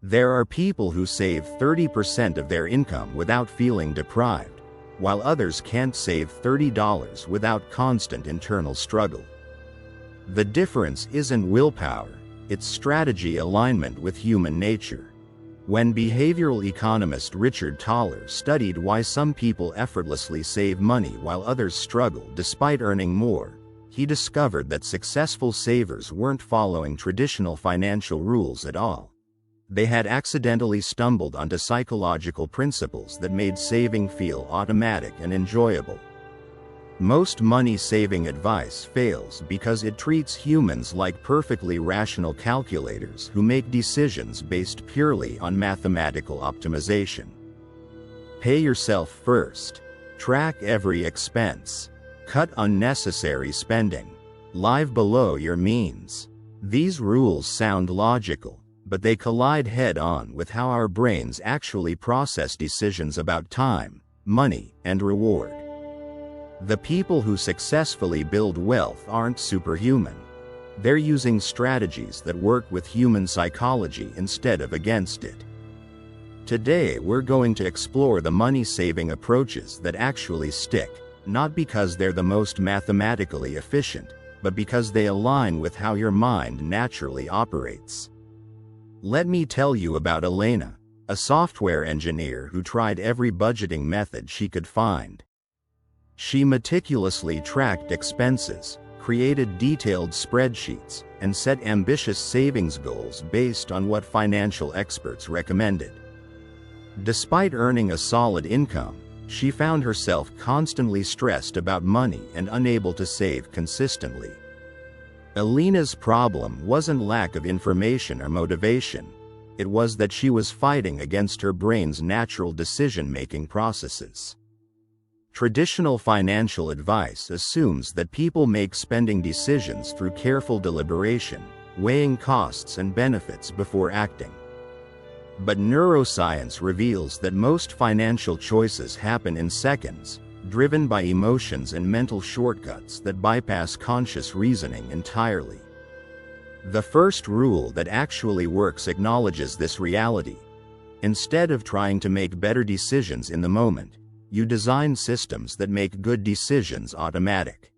There are people who save 30% of their income without feeling deprived, while others can't save $30 without constant internal struggle. The difference isn't willpower, it's strategy alignment with human nature. When behavioral economist Richard Thaler studied why some people effortlessly save money while others struggle despite earning more, he discovered that successful savers weren't following traditional financial rules at all. They had accidentally stumbled onto psychological principles that made saving feel automatic and enjoyable. Most money-saving advice fails because it treats humans like perfectly rational calculators who make decisions based purely on mathematical optimization. Pay yourself first. Track every expense. Cut unnecessary spending. Live below your means. These rules sound logical, but they collide head-on with how our brains actually process decisions about time, money, and reward. The people who successfully build wealth aren't superhuman. They're using strategies that work with human psychology instead of against it. Today we're going to explore the money-saving approaches that actually stick, not because they're the most mathematically efficient, but because they align with how your mind naturally operates. Let me tell you about Elena, a software engineer who tried every budgeting method she could find. She meticulously tracked expenses, created detailed spreadsheets, and set ambitious savings goals based on what financial experts recommended. Despite earning a solid income, she found herself constantly stressed about money and unable to save consistently. Elena's problem wasn't lack of information or motivation. It was that she was fighting against her brain's natural decision-making processes. Traditional financial advice assumes that people make spending decisions through careful deliberation, weighing costs and benefits before acting. But neuroscience reveals that most financial choices happen in seconds, driven by emotions and mental shortcuts that bypass conscious reasoning entirely. The first rule that actually works acknowledges this reality. Instead of trying to make better decisions in the moment, you design systems that make good decisions automatic.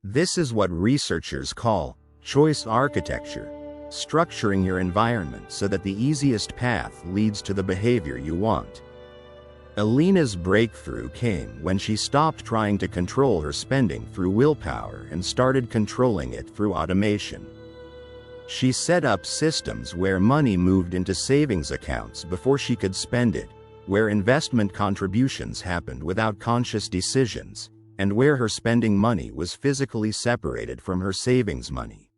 This is what researchers call choice architecture, structuring your environment so that the easiest path leads to the behavior you want. Elena's breakthrough came when she stopped trying to control her spending through willpower and started controlling it through automation. She set up systems where money moved into savings accounts before she could spend it, where investment contributions happened without conscious decisions, and where her spending money was physically separated from her savings money.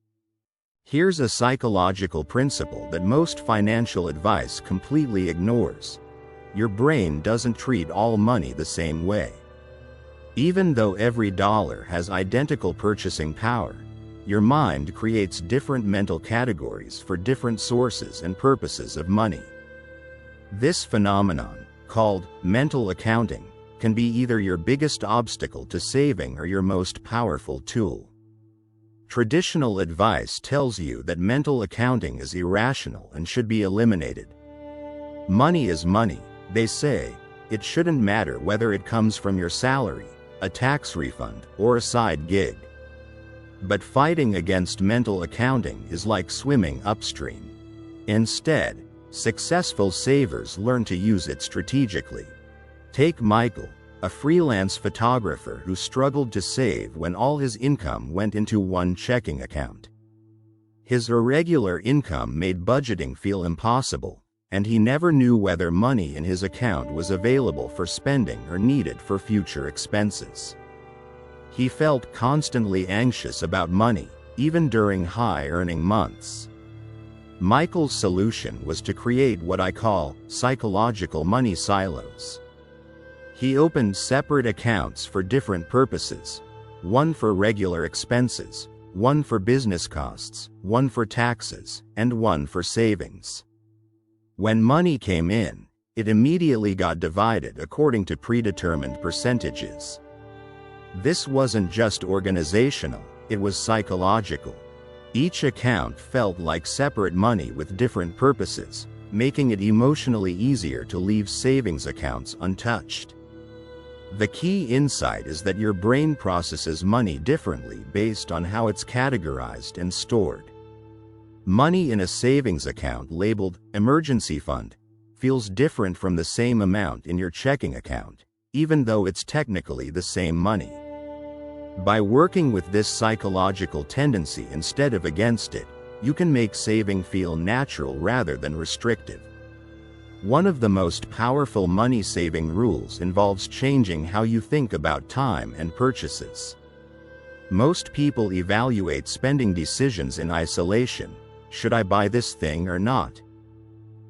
Here's a psychological principle that most financial advice completely ignores. Your brain doesn't treat all money the same way. Even though every dollar has identical purchasing power, your mind creates different mental categories for different sources and purposes of money. This phenomenon, called mental accounting, can be either your biggest obstacle to saving or your most powerful tool. Traditional advice tells you that mental accounting is irrational and should be eliminated. Money is money, they say. It shouldn't matter whether it comes from your salary, a tax refund, or a side gig. But fighting against mental accounting is like swimming upstream. Instead, successful savers learn to use it strategically. Take Michael, a freelance photographer who struggled to save when all his income went into one checking account. His irregular income made budgeting feel impossible, and he never knew whether money in his account was available for spending or needed for future expenses. He felt constantly anxious about money, even during high-earning months. Michael's solution was to create what I call psychological money silos. He opened separate accounts for different purposes, one for regular expenses, one for business costs, one for taxes, and one for savings. When money came in, it immediately got divided according to predetermined percentages. This wasn't just organizational, it was psychological. Each account felt like separate money with different purposes, making it emotionally easier to leave savings accounts untouched. The key insight is that your brain processes money differently based on how it's categorized and stored. Money in a savings account labeled emergency fund feels different from the same amount in your checking account, even though it's technically the same money. By working with this psychological tendency instead of against it, you can make saving feel natural rather than restrictive. One of the most powerful money-saving rules involves changing how you think about time and purchases. Most people evaluate spending decisions in isolation. Should I buy this thing or not?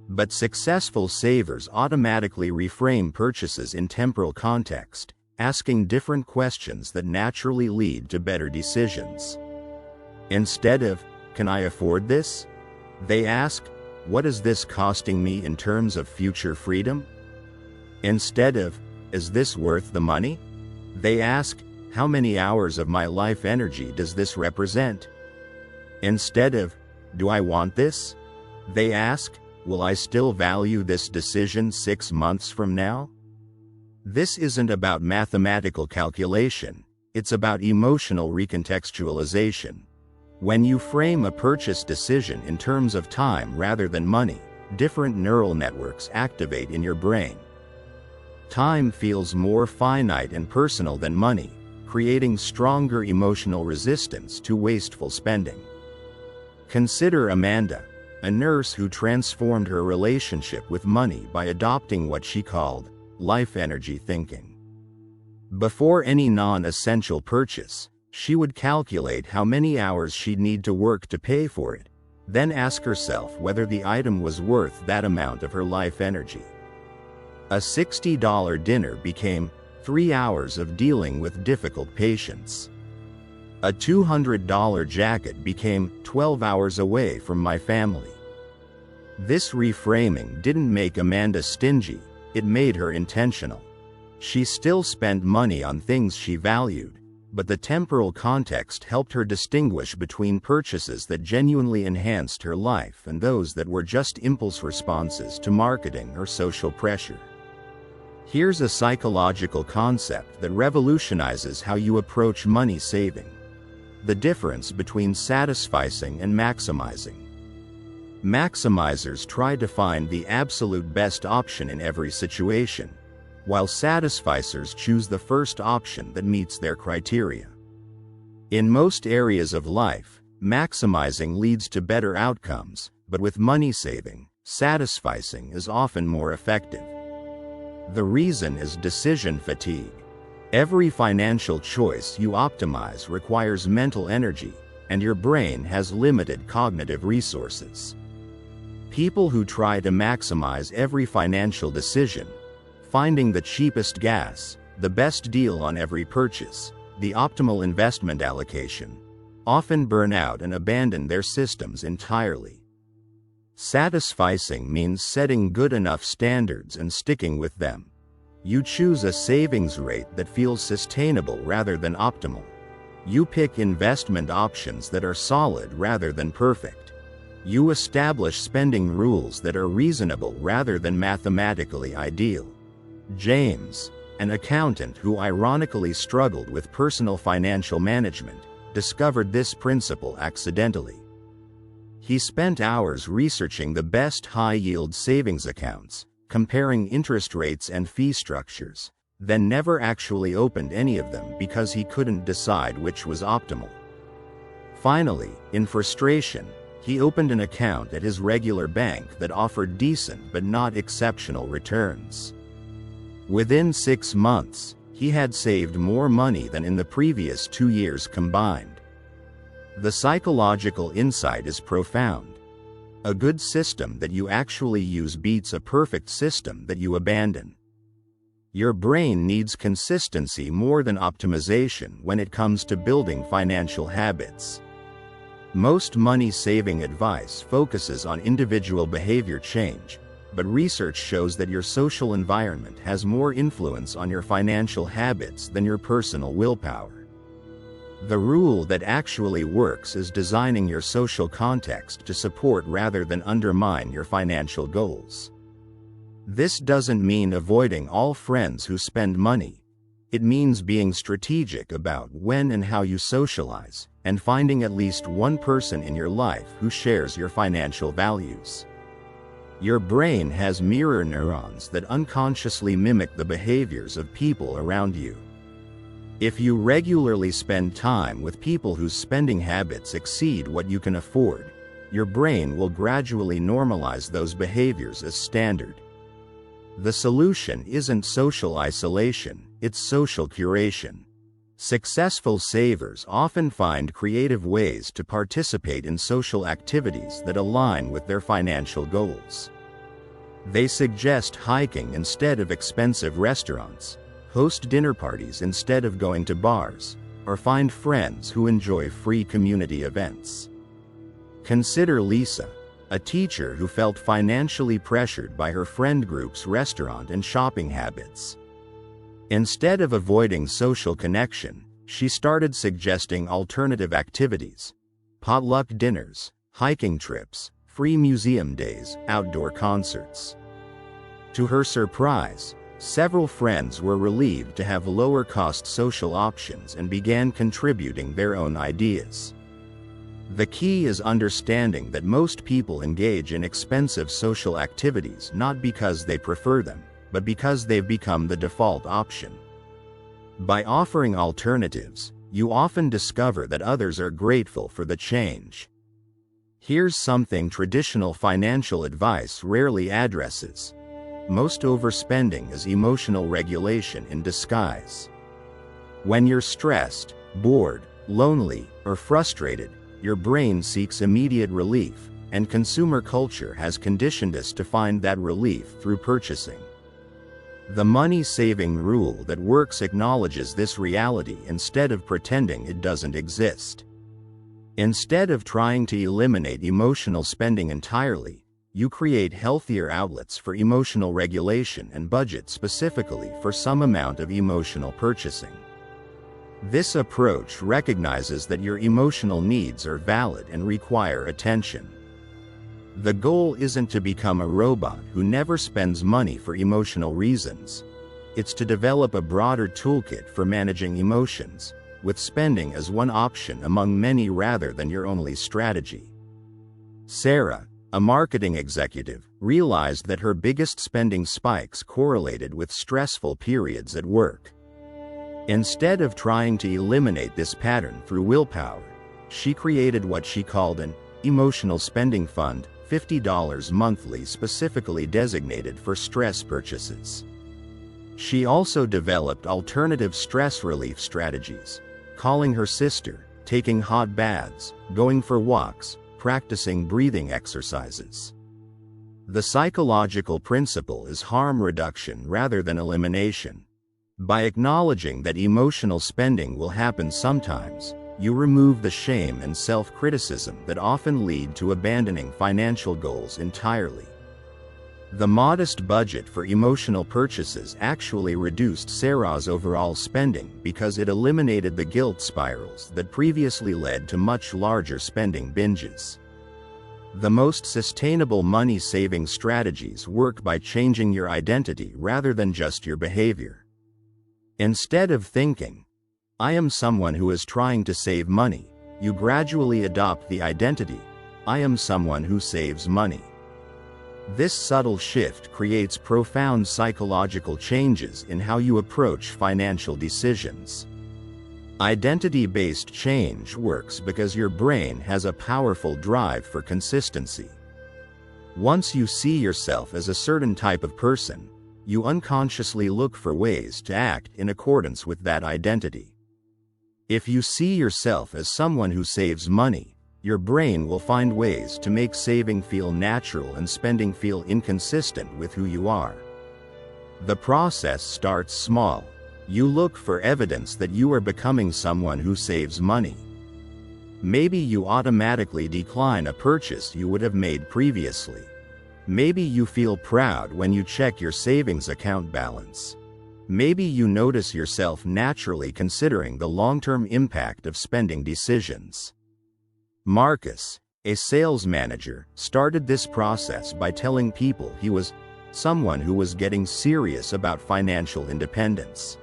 But successful savers automatically reframe purchases in temporal context, asking different questions that naturally lead to better decisions. Instead of, "Can I afford this?" they ask, "What is this costing me in terms of future freedom?" Instead of, "Is this worth the money?" they ask, "How many hours of my life energy does this represent?" Instead of, "Do I want this?" they ask, "Will I still value this decision 6 months from now?" This isn't about mathematical calculation, it's about emotional recontextualization. When you frame a purchase decision in terms of time rather than money, different neural networks activate in your brain. Time feels more finite and personal than money, creating stronger emotional resistance to wasteful spending. Consider Amanda, a nurse who transformed her relationship with money by adopting what she called life energy thinking. Before any non-essential purchase, she would calculate how many hours she'd need to work to pay for it, then ask herself whether the item was worth that amount of her life energy. A $60 dinner became 3 hours of dealing with difficult patients. A $200 jacket became 12 hours away from my family. This reframing didn't make Amanda stingy, it made her intentional. She still spent money on things she valued, but the temporal context helped her distinguish between purchases that genuinely enhanced her life and those that were just impulse responses to marketing or social pressure. Here's a psychological concept that revolutionizes how you approach money saving: the difference between satisficing and maximizing. Maximizers try to find the absolute best option in every situation, while satisficers choose the first option that meets their criteria. In most areas of life, maximizing leads to better outcomes, but with money saving, satisficing is often more effective. The reason is decision fatigue. Every financial choice you optimize requires mental energy, and your brain has limited cognitive resources. People who try to maximize every financial decision, finding the cheapest gas, the best deal on every purchase, the optimal investment allocation, often burn out and abandon their systems entirely. Satisficing means setting good enough standards and sticking with them. You choose a savings rate that feels sustainable rather than optimal. You pick investment options that are solid rather than perfect. You establish spending rules that are reasonable rather than mathematically ideal. James, an accountant who ironically struggled with personal financial management, discovered this principle accidentally. He spent hours researching the best high-yield savings accounts, comparing interest rates and fee structures, then never actually opened any of them because he couldn't decide which was optimal. Finally, in frustration, he opened an account at his regular bank that offered decent but not exceptional returns. Within 6 months, he had saved more money than in the previous 2 years combined. The psychological insight is profound. A good system that you actually use beats a perfect system that you abandon. Your brain needs consistency more than optimization when it comes to building financial habits. Most money-saving advice focuses on individual behavior change, but research shows that your social environment has more influence on your financial habits than your personal willpower. The rule that actually works is designing your social context to support rather than undermine your financial goals. This doesn't mean avoiding all friends who spend money. It means being strategic about when and how you socialize, and finding at least one person in your life who shares your financial values. Your brain has mirror neurons that unconsciously mimic the behaviors of people around you. If you regularly spend time with people whose spending habits exceed what you can afford, your brain will gradually normalize those behaviors as standard. The solution isn't social isolation, it's social curation. Successful savers often find creative ways to participate in social activities that align with their financial goals. They suggest hiking instead of expensive restaurants, host dinner parties instead of going to bars, or find friends who enjoy free community events. Consider Lisa, a teacher who felt financially pressured by her friend group's restaurant and shopping habits. Instead of avoiding social connection, she started suggesting alternative activities: potluck dinners, hiking trips, free museum days, outdoor concerts. To her surprise, several friends were relieved to have lower-cost social options and began contributing their own ideas. The key is understanding that most people engage in expensive social activities not because they prefer them, but because they've become the default option. By offering alternatives, you often discover that others are grateful for the change. Here's something traditional financial advice rarely addresses. Most overspending is emotional regulation in disguise. When you're stressed, bored, lonely, or frustrated, your brain seeks immediate relief, and consumer culture has conditioned us to find that relief through purchasing. The money-saving rule that works acknowledges this reality instead of pretending it doesn't exist. Instead of trying to eliminate emotional spending entirely, you create healthier outlets for emotional regulation and budget specifically for some amount of emotional purchasing. This approach recognizes that your emotional needs are valid and require attention. The goal isn't to become a robot who never spends money for emotional reasons. It's to develop a broader toolkit for managing emotions, with spending as one option among many rather than your only strategy. Sarah, a marketing executive, realized that her biggest spending spikes correlated with stressful periods at work. Instead of trying to eliminate this pattern through willpower, she created what she called an emotional spending fund, $50 monthly specifically designated for stress purchases. She also developed alternative stress relief strategies, calling her sister, taking hot baths, going for walks, practicing breathing exercises. The psychological principle is harm reduction rather than elimination. By acknowledging that emotional spending will happen sometimes, you remove the shame and self-criticism that often lead to abandoning financial goals entirely. The modest budget for emotional purchases actually reduced Sarah's overall spending because it eliminated the guilt spirals that previously led to much larger spending binges. The most sustainable money-saving strategies work by changing your identity rather than just your behavior. Instead of thinking, "I am someone who is trying to save money," you gradually adopt the identity, "I am someone who saves money." This subtle shift creates profound psychological changes in how you approach financial decisions. Identity-based change works because your brain has a powerful drive for consistency. Once you see yourself as a certain type of person, you unconsciously look for ways to act in accordance with that identity. If you see yourself as someone who saves money, your brain will find ways to make saving feel natural and spending feel inconsistent with who you are. The process starts small. You look for evidence that you are becoming someone who saves money. Maybe you automatically decline a purchase you would have made previously. Maybe you feel proud when you check your savings account balance. Maybe you notice yourself naturally considering the long-term impact of spending decisions. Marcus, a sales manager, started this process by telling people he was someone who was getting serious about financial independence.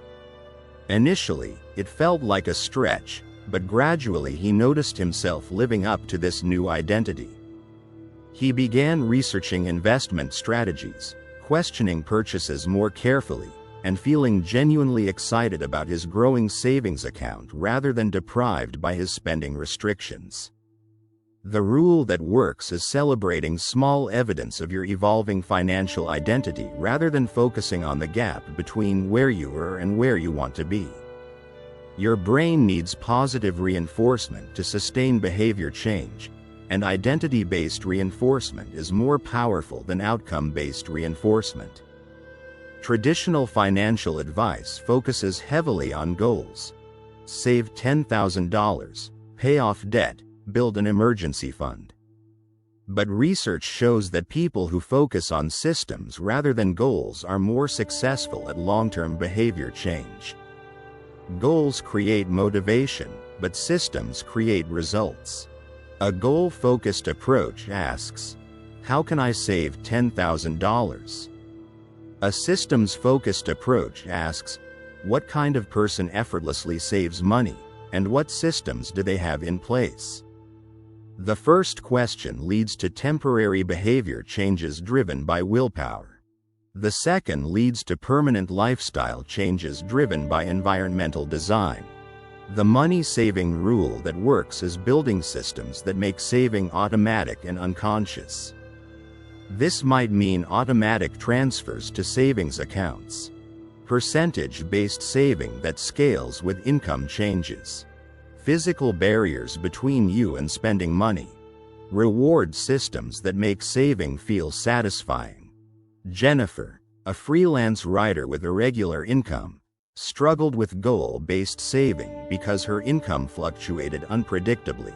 Initially, it felt like a stretch, but gradually he noticed himself living up to this new identity. He began researching investment strategies, questioning purchases more carefully, and feeling genuinely excited about his growing savings account rather than deprived by his spending restrictions. The rule that works is celebrating small evidence of your evolving financial identity rather than focusing on the gap between where you were and where you want to be. Your brain needs positive reinforcement to sustain behavior change, and identity-based reinforcement is more powerful than outcome-based reinforcement. Traditional financial advice focuses heavily on goals. Save $10,000, pay off debt, build an emergency fund. But research shows that people who focus on systems rather than goals are more successful at long-term behavior change. Goals create motivation, but systems create results. A goal-focused approach asks, how can I save $10,000? A systems-focused approach asks, what kind of person effortlessly saves money, and what systems do they have in place? The first question leads to temporary behavior changes driven by willpower. The second leads to permanent lifestyle changes driven by environmental design. The money-saving rule that works is building systems that make saving automatic and unconscious. This might mean automatic transfers to savings accounts, percentage-based saving that scales with income changes, physical barriers between you and spending money, reward systems that make saving feel satisfying. Jennifer, a freelance writer with irregular income, struggled with goal-based saving because her income fluctuated unpredictably.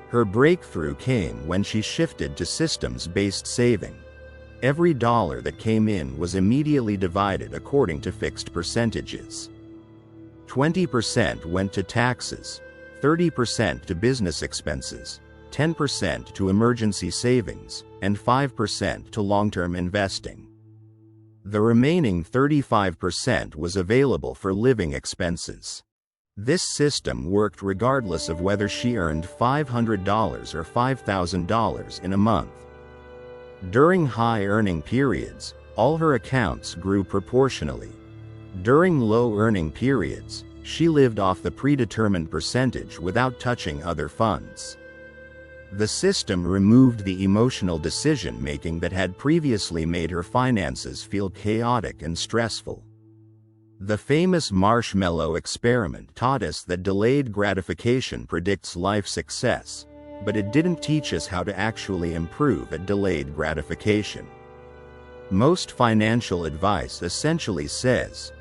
Her breakthrough came when she shifted to systems-based saving. Every dollar that came in was immediately divided according to fixed percentages. 20% went to taxes, 30% to business expenses, 10% to emergency savings, and 5% to long-term investing. The remaining 35% was available for living expenses. This system worked regardless of whether she earned $500 or $5,000 in a month. During high-earning periods, all her accounts grew proportionally. During low-earning periods, she lived off the predetermined percentage without touching other funds. The system removed the emotional decision-making that had previously made her finances feel chaotic and stressful. The famous marshmallow experiment taught us that delayed gratification predicts life success, but it didn't teach us how to actually improve at delayed gratification. Most financial advice essentially says,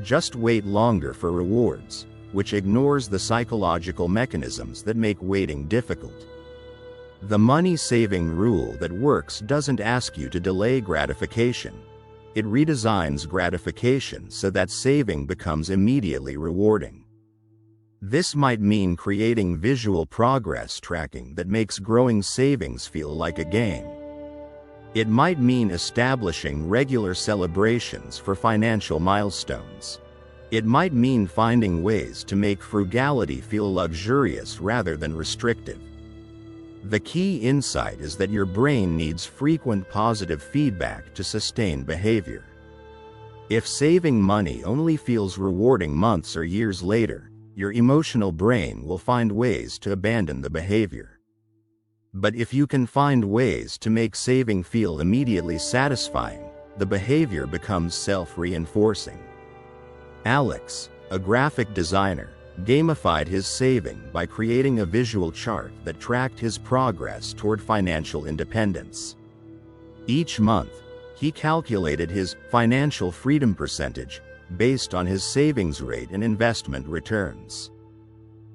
just wait longer for rewards, which ignores the psychological mechanisms that make waiting difficult. The money-saving rule that works doesn't ask you to delay gratification. It redesigns gratification so that saving becomes immediately rewarding. This might mean creating visual progress tracking that makes growing savings feel like a game. It might mean establishing regular celebrations for financial milestones. It might mean finding ways to make frugality feel luxurious rather than restrictive. The key insight is that your brain needs frequent positive feedback to sustain behavior. If saving money only feels rewarding months or years later, your emotional brain will find ways to abandon the behavior. But if you can find ways to make saving feel immediately satisfying, the behavior becomes self-reinforcing. Alex, a graphic designer, gamified his saving by creating a visual chart that tracked his progress toward financial independence. Each month, he calculated his financial freedom percentage based on his savings rate and investment returns.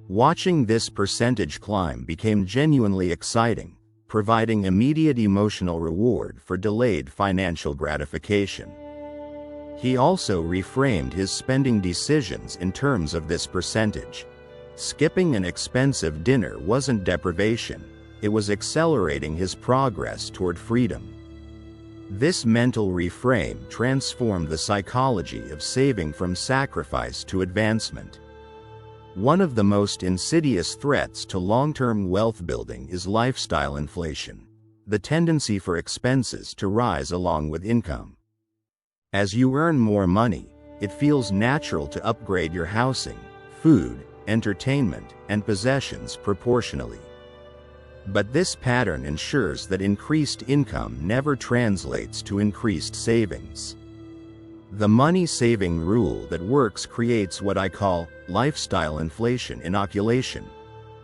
Watching this percentage climb became genuinely exciting, providing immediate emotional reward for delayed financial gratification. He also reframed his spending decisions in terms of this percentage. Skipping an expensive dinner wasn't deprivation, it was accelerating his progress toward freedom. This mental reframe transformed the psychology of saving from sacrifice to advancement. One of the most insidious threats to long-term wealth building is lifestyle inflation, the tendency for expenses to rise along with income. As you earn more money, it feels natural to upgrade your housing, food, entertainment, and possessions proportionally. But this pattern ensures that increased income never translates to increased savings. The money-saving rule that works creates what I call lifestyle inflation inoculation,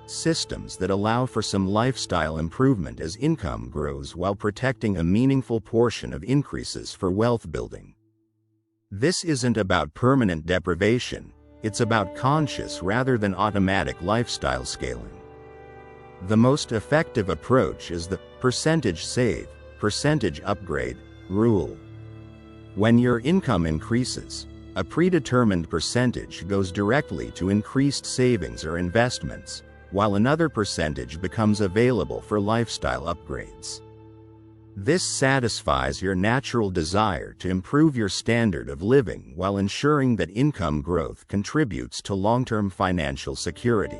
systems that allow for some lifestyle improvement as income grows while protecting a meaningful portion of increases for wealth building. This isn't about permanent deprivation, it's about conscious rather than automatic lifestyle scaling. The most effective approach is the percentage save, percentage upgrade rule. When your income increases, a predetermined percentage goes directly to increased savings or investments, while another percentage becomes available for lifestyle upgrades. This satisfies your natural desire to improve your standard of living while ensuring that income growth contributes to long-term financial security.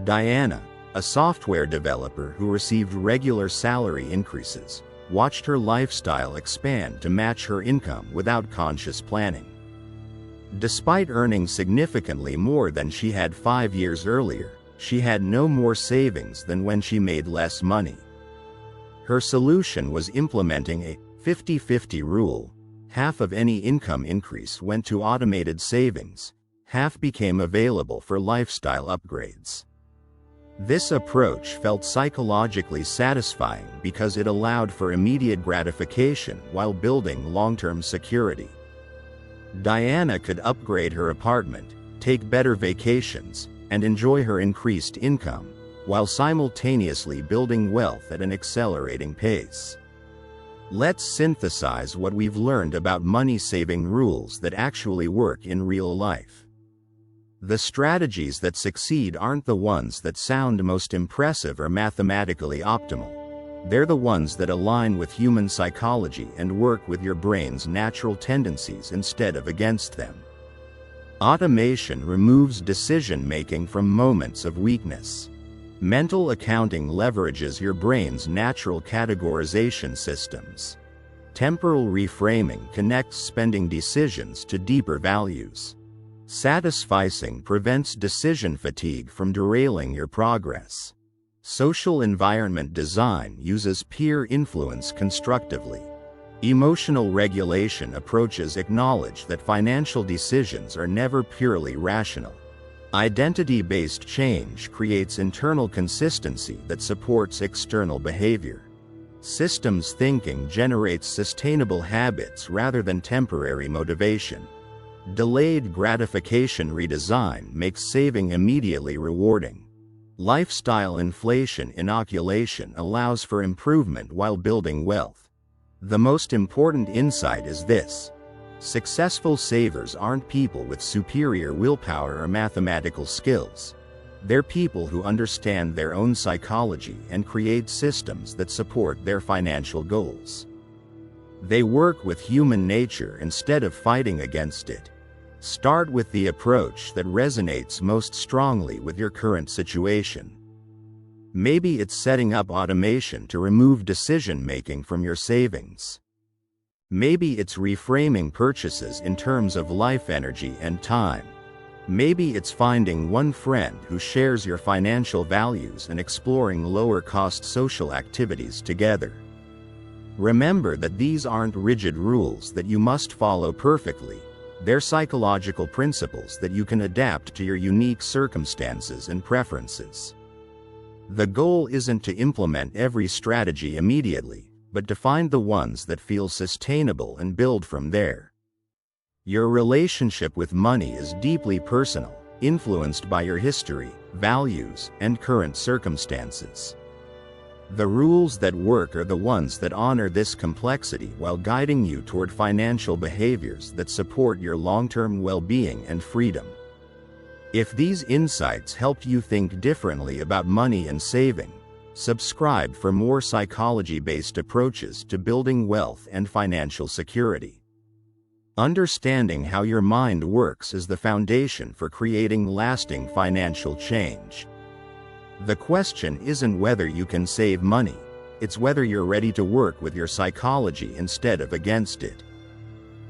Diana, a software developer who received regular salary increases, watched her lifestyle expand to match her income without conscious planning. Despite earning significantly more than she had 5 years earlier, she had no more savings than when she made less money. Her solution was implementing a 50-50 rule. Half of any income increase went to automated savings, half became available for lifestyle upgrades. This approach felt psychologically satisfying because it allowed for immediate gratification while building long-term security. Diana could upgrade her apartment, take better vacations, and enjoy her increased income, while simultaneously building wealth at an accelerating pace. Let's synthesize what we've learned about money-saving rules that actually work in real life. The strategies that succeed aren't the ones that sound most impressive or mathematically optimal. They're the ones that align with human psychology and work with your brain's natural tendencies instead of against them. Automation removes decision-making from moments of weakness. Mental accounting leverages your brain's natural categorization systems. Temporal reframing connects spending decisions to deeper values. Satisficing prevents decision fatigue from derailing your progress. Social environment design uses peer influence constructively. Emotional regulation approaches acknowledge that financial decisions are never purely rational. Identity-based change creates internal consistency that supports external behavior. Systems thinking generates sustainable habits rather than temporary motivation. Delayed gratification redesign makes saving immediately rewarding. Lifestyle inflation inoculation allows for improvement while building wealth. The most important insight is this: successful savers aren't people with superior willpower or mathematical skills. They're people who understand their own psychology and create systems that support their financial goals. They work with human nature instead of fighting against it. Start with the approach that resonates most strongly with your current situation. Maybe it's setting up automation to remove decision-making from your savings. Maybe it's reframing purchases in terms of life energy and time. Maybe it's finding one friend who shares your financial values and exploring lower-cost social activities together. Remember that these aren't rigid rules that you must follow perfectly. They're psychological principles that you can adapt to your unique circumstances and preferences. The goal isn't to implement every strategy immediately, but to find the ones that feel sustainable and build from there. Your relationship with money is deeply personal, influenced by your history, values, and current circumstances. The rules that work are the ones that honor this complexity while guiding you toward financial behaviors that support your long-term well-being and freedom. If these insights helped you think differently about money and saving, subscribe for more psychology-based approaches to building wealth and financial security. Understanding how your mind works is the foundation for creating lasting financial change. The question isn't whether you can save money, it's whether you're ready to work with your psychology instead of against it.